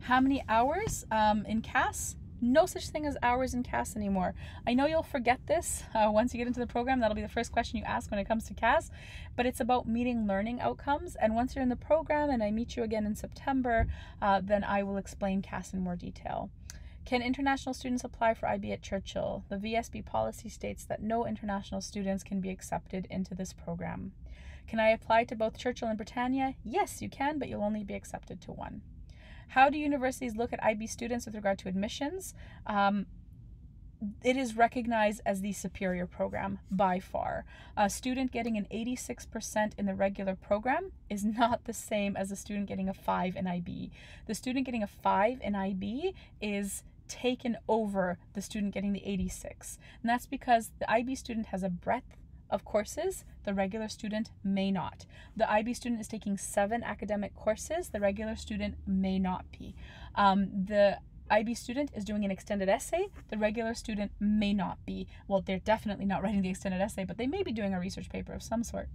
How many hours in CAS? No such thing as hours in CAS anymore. I know you'll forget this once you get into the program. That'll be the first question you ask when it comes to CAS, but it's about meeting learning outcomes. And once you're in the program and I meet you again in September, then I will explain CAS in more detail. Can international students apply for IB at Churchill? The VSB policy states that no international students can be accepted into this program. Can I apply to both Churchill and Britannia? Yes, you can, but you'll only be accepted to one. How do universities look at IB students with regard to admissions? It is recognized as the superior program by far. A student getting an 86% in the regular program is not the same as a student getting a 5 in IB. The student getting a 5 in IB is taken over the student getting the 86. And that's because the IB student has a breadth of courses, the regular student may not. The IB student is taking 7 academic courses, the regular student may not be. The IB student is doing an extended essay, the regular student may not be. Well, they're definitely not writing the extended essay, but they may be doing a research paper of some sort.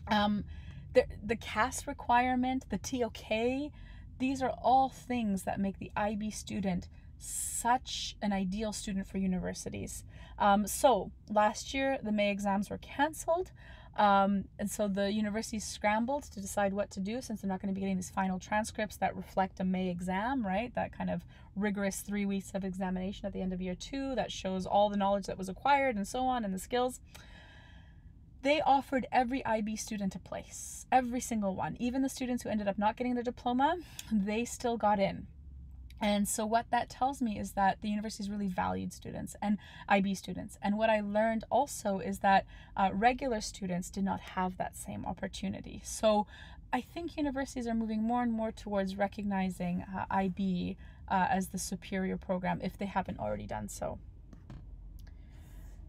The CAS requirement, the TOK, these are all things that make the IB student such an ideal student for universities. So last year the May exams were cancelled, and so the universities scrambled to decide what to do since they're not going to be getting these final transcripts that reflect a May exam, right? That kind of rigorous 3 weeks of examination at the end of year 2 that shows all the knowledge that was acquired and so on and the skills. They offered every IB student a place, every single one. Even the students who ended up not getting their diploma, they still got in. And so what that tells me is that the universities really valued students and IB students. And what I learned also is that regular students did not have that same opportunity. So I think universities are moving more and more towards recognizing IB as the superior program if they haven't already done so.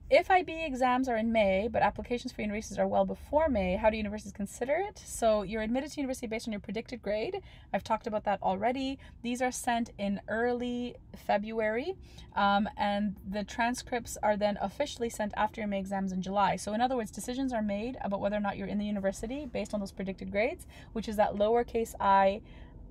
If IB exams are in May, but applications for universities are well before May, how do universities consider it? So you're admitted to university based on your predicted grade. I've talked about that already. These are sent in early February, and the transcripts are then officially sent after your May exams in July. So in other words, decisions are made about whether or not you're in the university based on those predicted grades, which is that lowercase I,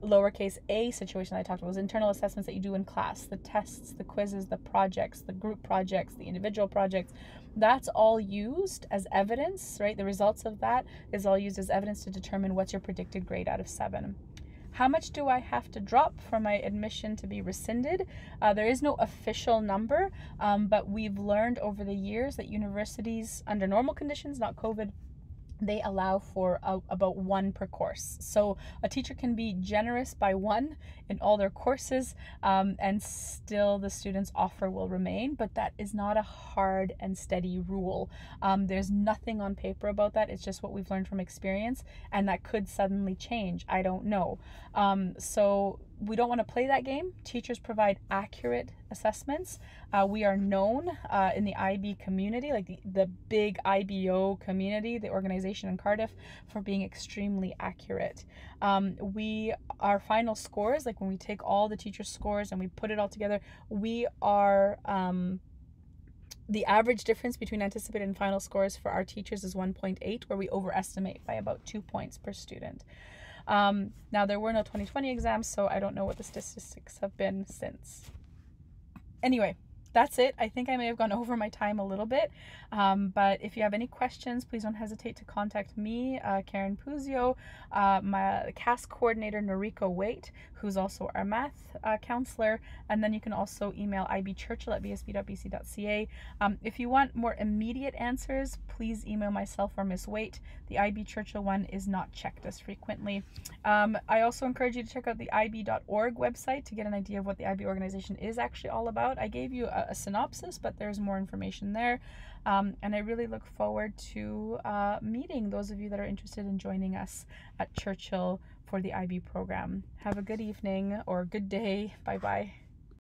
lowercase a situation that I talked about, those internal assessments that you do in class, the tests, the quizzes, the projects, the group projects, the individual projects. That's all used as evidence, right? The results of that is all used as evidence to determine what's your predicted grade out of 7. How much do I have to drop for my admission to be rescinded? There is no official number, but we've learned over the years that universities, under normal conditions, not COVID, they allow for about 1 per course. So a teacher can be generous by 1 in all their courses, and still the student's offer will remain, but that is not a hard and steady rule. There's nothing on paper about that. It's just what we've learned from experience, and that could suddenly change. I don't know. So we don't want to play that game. Teachers provide accurate assessments. We are known in the IB community, like the big IBO community, the organization in Cardiff, for being extremely accurate. Our final scores, like when we take all the teachers' scores and we put it all together, we are the average difference between anticipated and final scores for our teachers is 1.8, where we overestimate by about 2 points per student. Now, there were no 2020 exams, so I don't know what the statistics have been since. Anyway, that's it. I think I may have gone over my time a little bit, but if you have any questions, please don't hesitate to contact me, Karen Puzio, my CAS coordinator, Noriko Waite, who's also our math counselor, and then you can also email ibchurchill@bsb.bc.ca. If you want more immediate answers, please email myself or Miss Waite. The IB Churchill one is not checked as frequently. I also encourage you to check out the ib.org website to get an idea of what the IB organization is actually all about. I gave you a synopsis, but there's more information there. And I really look forward to meeting those of you that are interested in joining us at Churchill for the IB program. Have a good evening or good day. Bye-bye.